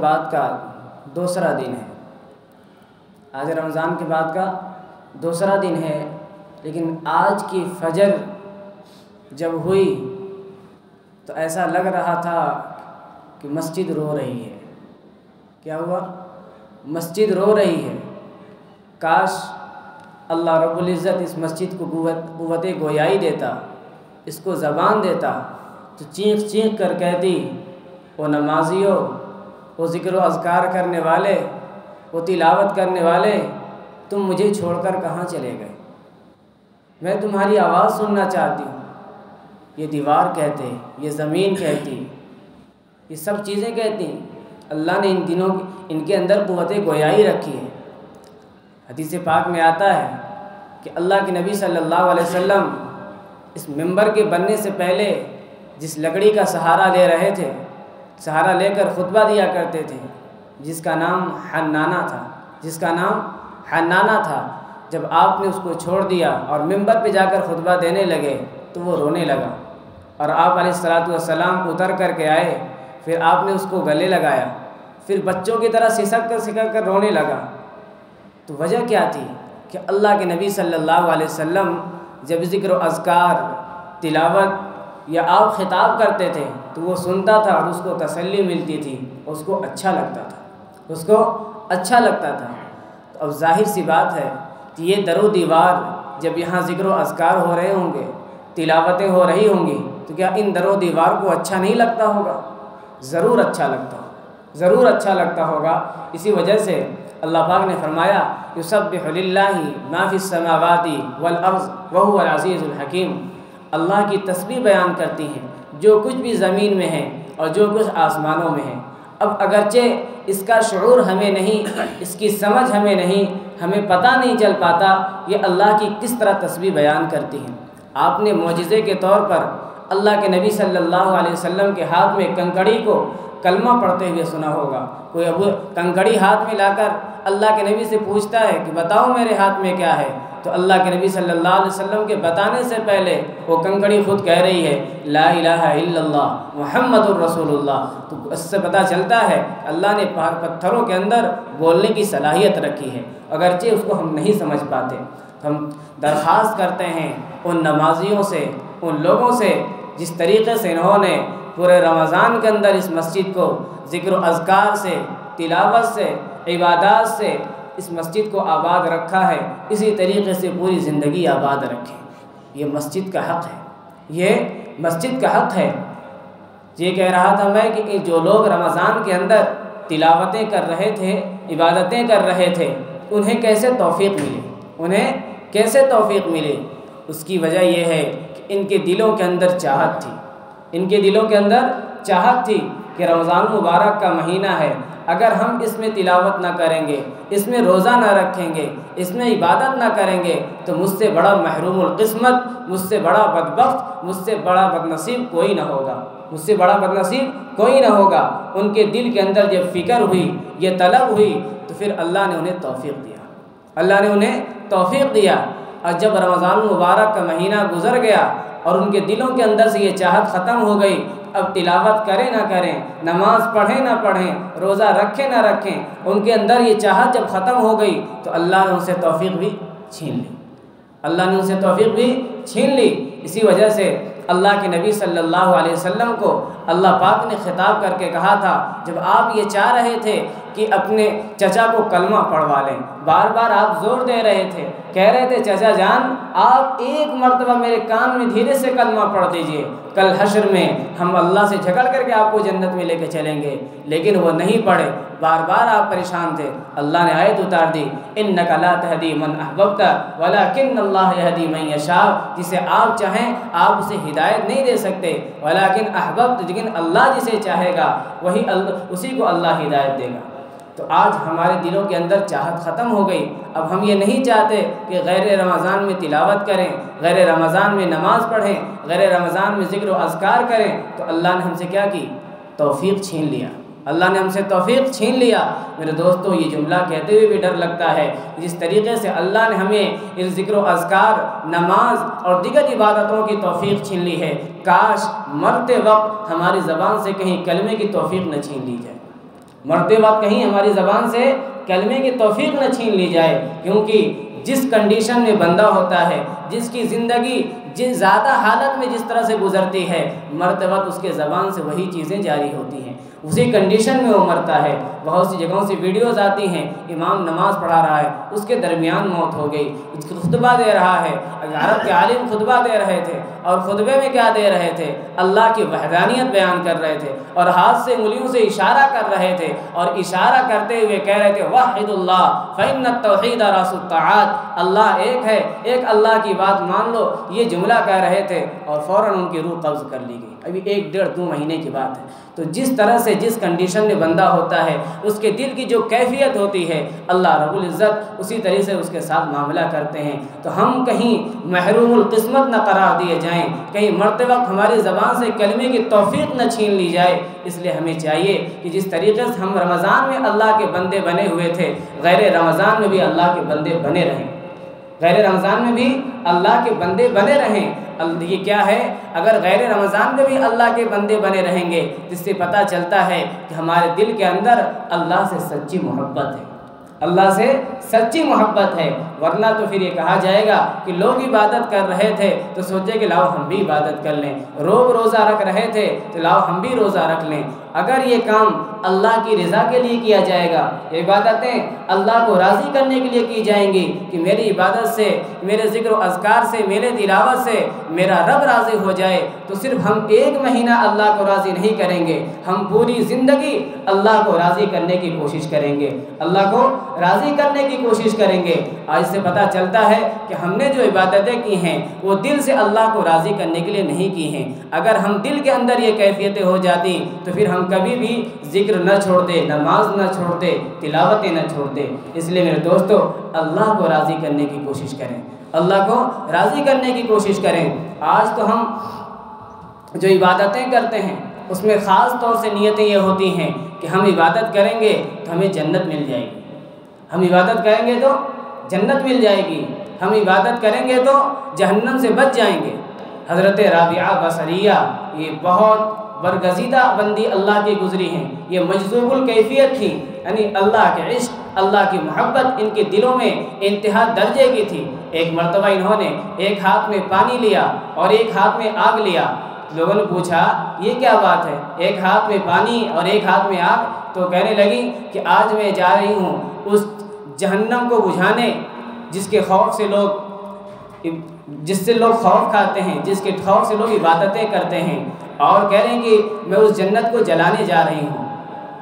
بعد کا دوسرا دن ہے، آج رمضان کے بعد کا دوسرا دن ہے، لیکن آج کی فجر جب ہوئی تو ایسا لگ رہا تھا کہ مسجد رو رہی ہے۔ کیا ہوا؟ مسجد رو رہی ہے۔ کاش اللہ رب العزت اس مسجد کو قوت گویائی دیتا، اس کو زبان دیتا تو چیخ چیخ کر کہتی، وہ نمازیوں، وہ ذکر و اذکار کرنے والے، وہ تلاوت کرنے والے، تم مجھے چھوڑ کر کہاں چلے گئے؟ میں تمہاری آواز سننا چاہتی ہوں۔ یہ دیوار کہتے، یہ زمین کہتی، یہ سب چیزیں کہتی، اللہ نے ان کے اندر قوت گویائی رکھی ہے۔ حدیث پاک میں آتا ہے کہ اللہ کے نبی صلی اللہ علیہ وسلم اس منبر کے بننے سے پہلے جس لکڑی کا سہارا لے رہے تھے، سہارا لے کر خطبہ دیا کرتے تھے، جس کا نام حنانہ تھا، جب آپ نے اس کو چھوڑ دیا اور منبر پہ جا کر خطبہ دینے لگے تو وہ رونے لگا، اور آپ علیہ الصلاۃ والسلام اتر کر کے آئے، پھر آپ نے اس کو گلے لگایا، پھر بچوں کی طرح سسک کر رونے لگا۔ تو وجہ کیا تھی کہ اللہ کے نبی صلی اللہ علیہ وسلم جب ذکر و اذکار، تلاوت یا آپ خطاب کرتے تھے تو وہ سنتا تھا اور اس کو تسلی ملتی تھی، اس کو اچھا لگتا تھا۔ تو اب ظاہر سی بات ہے کہ یہ در و دیوار جب یہاں ذکر و اذکار ہو رہے ہوں گے، تلاوتیں ہو رہی ہوں گی، تو کیا ان در و دیوار کو اچھا نہیں لگتا ہوگا؟ ضرور اچھا لگتا ہوگا۔ اسی وجہ سے اللہ پاک نے فرمایا، یسبح للہ ما فی السماوات والارض وہو العزیز الحکیم۔ اللہ کی تسبیح بیان کرتی ہیں جو کچھ بھی زمین میں ہے اور جو کچھ آسمانوں میں ہے۔ اب اگرچہ اس کا شعور ہمیں نہیں، اس کی سمجھ ہمیں نہیں، ہمیں پتہ نہیں چل پاتا یہ اللہ کی کس طرح تسبیح بیان کرتی ہیں۔ آپ نے معجزے کے طور پر اللہ کے نبی صلی اللہ علیہ وسلم کے ہاتھ میں کنکڑی کو کلمہ پڑھتے ہوئے سنا ہوگا۔ کوئی اب کنکڑی ہاتھ میں لا کر اللہ کے نبی سے پوچھتا ہے کہ بتاؤ میرے ہاتھ میں کیا ہے، تو اللہ کے نبی صلی اللہ علیہ وسلم کے بتانے سے پہلے وہ کنکڑی خود کہہ رہی ہے لا الہ الا اللہ محمد الرسول اللہ۔ تو اس سے پتہ چلتا ہے اللہ نے پتھروں کے اندر بولنے کی صلاحیت رکھی ہے، اگرچہ اس کو ہم نہیں سمجھ پاتے۔ ہم درخواست کرتے ہیں ان نمازیوں سے، ان لوگوں سے جس طریقے سے انہوں نے پورے رمضان کے اندر اس مسجد کو ذکر و اذکار سے، تلاوت سے، عبادات سے اس مسجد کو آباد رکھا ہے، اسی طریقے سے پوری زندگی آباد رکھیں۔ یہ مسجد کا حق ہے۔ یہ کہہ رہا تھا میں کہ جو لوگ رمضان کے اندر تلاوتیں کر رہے تھے، عبادتیں کر رہے تھے، انہیں کیسے توفیق ملی؟ اس کی وجہ یہ ہے کہ ان کے دلوں کے اندر چاہت تھی کہ رمضان مبارک کا مہینہ ہے، اگر ہم اس میں تلاوت نہ کریں گے، اس میں روزہ نہ رکھیں گے، اس میں عبادت نہ کریں گے تو مجھ سے بڑا محروم القسمت، مجھ سے بڑا بدبخت، مجھ سے بڑا بدنصیب کوئی نہ ہوگا۔ ان کے دل کے اندر جب فکر ہوئی، یہ طلب ہوئی، تو پھر اللہ نے انہیں توفیق دیا۔ اور جب رمضان المبارک کا مہینہ گزر گیا اور ان کے دلوں کے اندر سے یہ چاہت ختم ہو گئی، اب تلاوت کریں نہ کریں، نماز پڑھیں نہ پڑھیں، روزہ رکھیں نہ رکھیں، ان کے اندر یہ چاہت جب ختم ہو گئی تو اللہ نے ان سے توفیق بھی چھین لی۔ اسی وجہ سے اللہ کے نبی صلی اللہ علیہ وسلم کو اللہ پاک نے خطاب کر کے کہا تھا، جب آپ یہ چاہ رہے تھے کہ اپنے چچا کو کلمہ پڑھوا لیں، بار بار آپ زور دے رہے تھے، کہہ رہے تھے چچا جان آپ ایک مرتبہ میرے کان میں دھیرے سے کلمہ پڑھ دیجئے، کل حشر میں ہم اللہ سے جھگڑ کر کے آپ کو جنت میں لے کے چلیں گے، لیکن وہ نہیں پڑھے، بار بار آپ پریشان تھے۔ اللہ نے آیت اتار دی، انک لا تہدی من احببت ولکن اللہ یہدی من یشاء، جسے آپ چاہیں آپ اسے ہدایت نہیں دے سکتے، ولکن احببت، لیکن اللہ جسے چاہے گا اسی کو اللہ ہدایت دے گا۔ تو آج ہمارے دلوں کے اندر چاہت ختم ہو گئی، اب ہم یہ نہیں چاہتے کہ غیر رمضان میں تلاوت کریں، غیر رمضان میں نماز پڑھیں، غیر رمضان میں ذکر و اذکار کریں، تو اللہ نے ہم سے کیا کی؟ توفیق چھین لیا۔ میرے دوستو یہ جملہ کہتے ہوئے بھی ڈر لگتا ہے، جس طریقے سے اللہ نے ہمیں اس ذکر و اذکار، نماز اور دیگر عبادتوں کی توفیق چھین لی ہے، کاش مرتے وقت ہماری زبان سے کہیں کلمے کی توفیق نہ چھین لی جائے۔ مرتے وقت کہیں ہماری زبان سے کلمے کی توفیق نہ چھین لی جائے، کیونکہ جس کنڈیشن میں بندہ ہوتا ہے، جس کی زندگی جس زیادہ حالت میں جس طرح سے گزرتی ہے، مرتے وقت اس کے زبان سے وہی چیزیں جاری ہوتی ہیں، اسی کنڈیشن میں وہ مرتا ہے۔ بہت سی جگہوں سے ویڈیوز آتی ہیں، امام نماز پڑھا رہا ہے، اس کے درمیان موت ہو گئی، خطبہ دے رہا ہے، عرب کے عالم خطبہ دے رہے تھے، اور خطبے میں کیا دے رہے تھے؟ اللہ کی وحدانیت بیان کر رہے تھے، اور ہاتھ سے انگلیوں سے اشارہ کر رہے تھے، اور اشارہ کرتے ہوئے کہہ رہے تھے وحد اللہ فإن التوحید رأس الطاعات، اللہ ایک ہے، ایک اللہ کی بات مان لو، یہ جملہ کہہ رہے تھے، اور فوراً ان کی روح قبض کر لی گئی۔ ابھی 1-1.5-2 مہینے کی بات ہے۔ تو جس طرح سے جس کنڈیشن میں بندہ ہوتا ہے، اس کے دل کی جو کیفیت ہوتی ہے، اللہ رب العزت اسی طرح سے اس کے ساتھ معاملہ کرتے ہیں۔ تو ہم کہیں محروم القسمت نہ قرار دیے جائیں، کہیں مرتے وقت ہماری زبان سے کلمے کی توفیق نہ چھین لی جائے۔ اس لیے ہمیں چاہیے کہ جس طریقے سے ہم رمضان میں اللہ کے بندے بنے ہوئے تھے، غیر رمضان میں بھی اللہ کے بندے بنے رہیں، غیر رمضان میں بھی اللہ کے بندے بنے رہیں۔ یہ کیا ہے؟ اگر غیر رمضان میں بھی اللہ کے بندے بنے رہیں گے، جس سے پتہ چلتا ہے کہ ہمارے دل کے اندر اللہ سے سچی محبت ہے، اللہ سے سچی محبت ہے۔ ورنہ تو پھر یہ کہا جائے گا کہ لوگ عبادت کر رہے تھے تو سوچے کہ لاؤ ہم بھی عبادت کر لیں، روزہ رکھ رہے تھے تو لاؤ ہم بھی روزہ رکھ لیں۔ اگر یہ کام اللہ کی رضا کے لیے کیا جائے گا، عبادتیں اللہ کو راضی کرنے کے لیے کی جائیں گی کہ میری عبادت سے، میرے ذکر و اذکار سے، میرے تلاوت سے میرا رب راضی ہو جائے، تو صرف ہم 1 مہینہ اللہ کو راضی نہیں کریں گے، ہم پوری زندگی اللہ کو راضی کرنے کی کوشش کریں گے، اللہ کو راضی کرنے کی کوشش کریں گے۔ آج سے پتہ چلتا ہے کہ ہم نے جو عبادتیں کی ہیں وہ دل سے اللہ کو راضی کرنے کے لیے نہیں کی ہیں۔ اگر ہم دل کے اندر یہ کیفیتیں ہو جاتی تو پھر ہم کبھی بھی ذکر نہ چھوڑتے، نماز نہ چھوڑتے، تلاوتیں نہ چھوڑتے۔ اس لیے میرے دوستو، اللہ کو راضی کرنے کی کوشش کریں، اللہ کو راضی کرنے کی کوشش کریں۔ آج تو ہم جو عبادتیں کرتے ہیں اس میں خاص طور سے نیتیں یہ ہوتی ہیں کہ ہم عبادت کریں گے تو ہمیں جنت مل جائے گی، ہم عبادت کریں گے تو جنت مل جائے گی، ہم عبادت کریں گے تو جہنم سے بچ جائیں گے۔ حضرت رابعہ بصریہ یہ بہت برگزیدہ بندی اللہ کی گزری ہیں، یہ مجذوب الکیفیت تھی، یعنی اللہ کے عشق، اللہ کی محبت ان کے دلوں میں انتہا درجے کی تھی۔ ایک مرتبہ انہوں نے ایک ہاتھ میں پانی لیا اور ایک ہاتھ میں آگ لیا۔ لوگوں نے پوچھا یہ کیا بات ہے، ایک ہاتھ میں پانی اور ایک ہاتھ میں آگ؟ تو کہنے لگی کہ آج میں جا رہی ہوں اس جہنم کو بجھانے جس کے خوف سے لوگ خوف کھاتے ہیں، جس کے خوف سے لوگ عبادتیں کرتے ہیں، اور کہہ رہے ہیں کہ میں اس جنت کو جلانے جا رہی ہوں،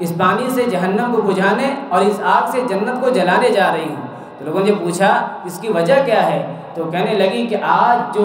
اس پانی سے جہنم کو بجھانے اور اس آگ سے جنت کو جلانے جا رہی ہوں۔ تو لوگوں نے پوچھا اس کی وجہ کیا ہے؟ تو کہنے لگی کہ آج جو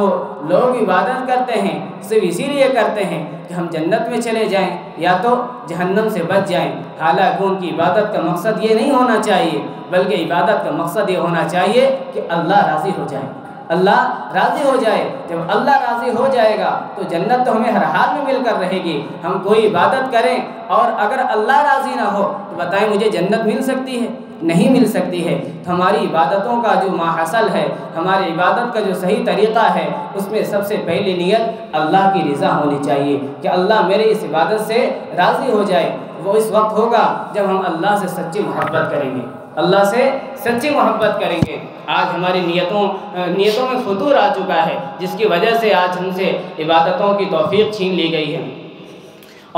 لوگ عبادت کرتے ہیں صرف اسی لیے کرتے ہیں کہ ہم جنت میں چلے جائیں یا تو جہنم سے بچ جائیں، حالانکہ ان کی عبادت کا مقصد یہ نہیں ہونا چاہیے، بلکہ عبادت کا مقصد یہ ہونا چاہیے کہ اللہ راضی ہو جائے، اللہ راضی ہو جائے۔ جب اللہ راضی ہو جائے گا تو جنت تو ہمیں ہر حال میں مل کر رہے گی۔ ہم کوئی عبادت کریں اور اگر اللہ راضی نہ ہو تو بتائیں مجھے جنت مل سکتی ہے؟ نہیں مل سکتی ہے۔ تو ہماری عبادتوں کا جو ماحصل ہے، ہماری عبادت کا جو صحیح طریقہ ہے، اس میں سب سے پہلی نیت اللہ کی رضا ہونی چاہیے کہ اللہ میرے اس عبادت سے راضی ہو جائے۔ وہ اس وقت ہوگا جب ہم اللہ سے سچی محبت کریں گے، اللہ سے سچی محبت کریں گے۔ آج ہماری نیتوں میں فتور آ چکا ہے، جس کی وجہ سے آج ہم سے عبادتوں کی توفیق چھین لی گئی ہے۔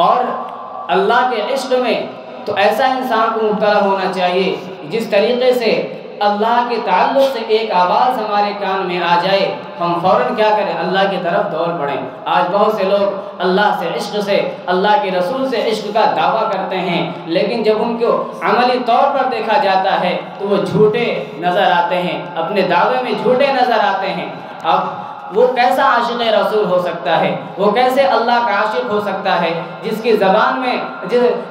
اور اللہ کے عشق میں تو ایسا انسان کو مبتلا ہونا چاہیے جس طریقے سے اللہ کے تعلق سے ایک آواز ہمارے کان میں آ جائے، ہم فوراً کیا کریں؟ اللہ کی طرف دوڑ پڑیں۔ آج بہت سے لوگ اللہ سے عشق سے، اللہ کے رسول سے عشق کا دعویٰ کرتے ہیں، لیکن جب ان کو عملی طور پر دیکھا جاتا ہے تو وہ جھوٹے نظر آتے ہیں، اپنے دعوے میں جھوٹے نظر آتے ہیں۔ اب وہ کیسا عاشق رسول ہو سکتا ہے؟ وہ کیسے اللہ کا عاشق ہو سکتا ہے جس کی زبان میں،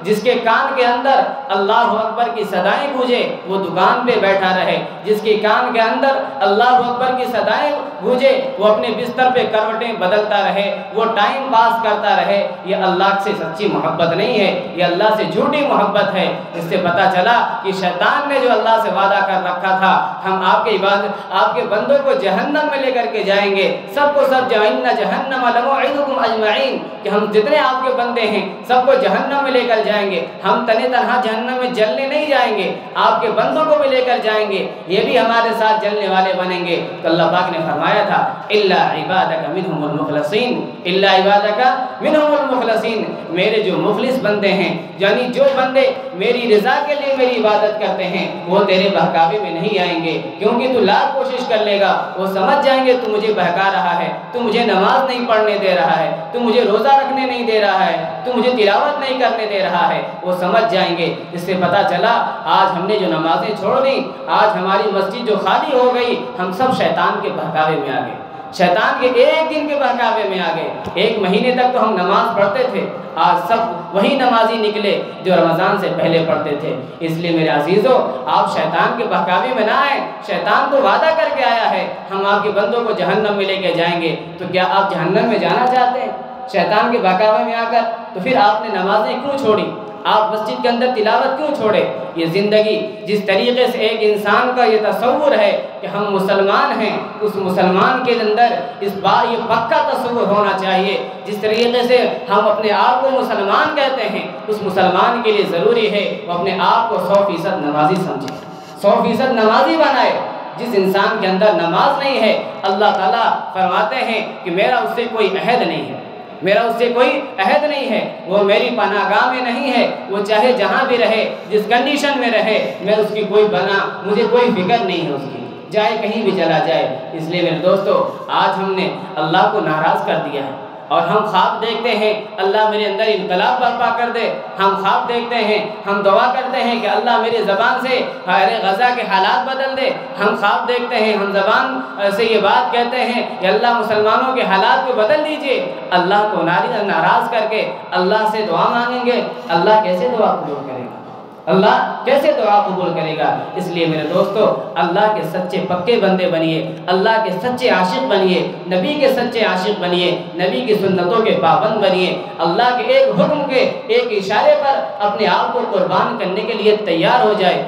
جس کے کان کے اندر اللہ اکبر کی صدائیں گونجے وہ دکان پہ بیٹھا رہے، جس کے کان کے اندر اللہ اکبر کی صدائیں گونجے وہ اپنے بستر پہ کروٹیں بدلتا رہے، وہ ٹائم پاس کرتا رہے؟ یہ اللہ سے سچی محبت نہیں ہے، یہ اللہ سے جھوٹی محبت ہے۔ اس سے پتہ چلا کہ شیطان نے جو اللہ سے وعدہ کر رکھا تھا ہم آپ کے بندوں کو جہنم میں لے کر کے جائیں گے، سب کو سب جہنم لموعدکم اجمعین، کہ ہم جتنے آپ کے بندے ہیں سب کو جہنم میں لے کر جائیں گے، ہم تنہا تنہا جہنم میں جلنے نہیں جائیں گے، آپ کے بندوں کو بھی لے کر جائیں گے، یہ بھی ہمارے ساتھ جلنے والے بنیں گے۔ تو اللہ پاک نے فرمایا تھا الا عبادک منہم المخلصین، الا عبادک منہم المخلصین، میرے جو مخلص بندے ہیں، یعنی جو بندے میری رضا کے لیے میری عبادت کرتے ہیں، وہ تیرے بہکاوے میں نہیں آئیں گے، کیونکہ تو لاکھ کوشش کر لے گا، وہ سمجھ جائیں گے تو مجھے بہکا رہا ہے، تو مجھے نماز نہیں پڑھنے دے رہا ہے، تو مجھے روزہ رکھنے نہیں دے رہا ہے، تو مجھے تلاوت نہیں کرنے دے رہا ہے، وہ سمجھ جائیں گے۔ اس سے پتہ چلا آج ہم نے جو نمازیں چھوڑ دیں، آج ہماری مسجد جو خالی ہو گئی، ہم سب شیطان کے بہکاوے میں آ گئے، شیطان کے ایک دن کے بہکاوے میں آ گئے۔ ایک مہینے تک تو ہم نماز پڑھتے تھے، آج سب وہی نمازی نکلے جو رمضان سے پہلے پڑھتے تھے۔ اس لیے میرے عزیزو، آپ شیطان کے بہکاوے میں نہ آئیں، شیطان تو وعدہ کر کے آیا ہے ہم آپ کے بندوں کو جہنم میں لے کے جائیں گے، تو کیا آپ جہنم میں جانا چاہتے ہیں شیطان کے بہکاوے میں آ کر؟ تو پھر آپ نے نمازیں کیوں چھوڑی؟ آپ مسجد کے اندر تلاوت کیوں چھوڑے؟ یہ زندگی جس طریقے سے ایک انسان کا یہ تصور ہے کہ ہم مسلمان ہیں، اس مسلمان کے اندر اس بات یہ پکا تصور ہونا چاہیے، جس طریقے سے ہم اپنے آپ کو مسلمان کہتے ہیں، اس مسلمان کے لیے ضروری ہے وہ اپنے آپ کو 100% نمازی سمجھے، 100% نمازی بنائے۔ جس انسان کے اندر نماز نہیں ہے، اللہ تعالیٰ فرماتے ہیں کہ میرا اس سے کوئی عہد نہیں ہے، میرا اس سے کوئی عہد نہیں ہے، وہ میری پناہ گاہ میں نہیں ہے، وہ چاہے جہاں بھی رہے، جس کنڈیشن میں رہے، میں اس کی کوئی مجھے کوئی فکر نہیں ہے اس کی، جائے کہیں بھی چلا جائے۔ اس لیے میرے دوستو، آج ہم نے اللہ کو ناراض کر دیا ہے، اور ہم خواب دیکھتے ہیں اللہ میرے اندر انقلاب برپا کر دے، ہم خواب دیکھتے ہیں، ہم دعا کرتے ہیں کہ اللہ میری زبان سے غزہ کے حالات بدل دے، ہم خواب دیکھتے ہیں، ہم زبان سے یہ بات کہتے ہیں کہ اللہ مسلمانوں کے حالات کو بدل دیجئے۔ اللہ کو ناراض کر کے اللہ سے دعا مانگیں گے، اللہ کیسے دعا قبول کرے گا؟ اللہ کیسے دعا قبول کرے گا؟ اس لیے میرے دوستو، اللہ کے سچے پکے بندے بنیے، اللہ کے سچے عاشق بنیے، نبی کے سچے عاشق بنیے، نبی کی سنتوں کے پابند بنیے، اللہ کے ایک حکم کے ایک اشارے پر اپنے آپ کو قربان کرنے کے لیے تیار ہو جائے۔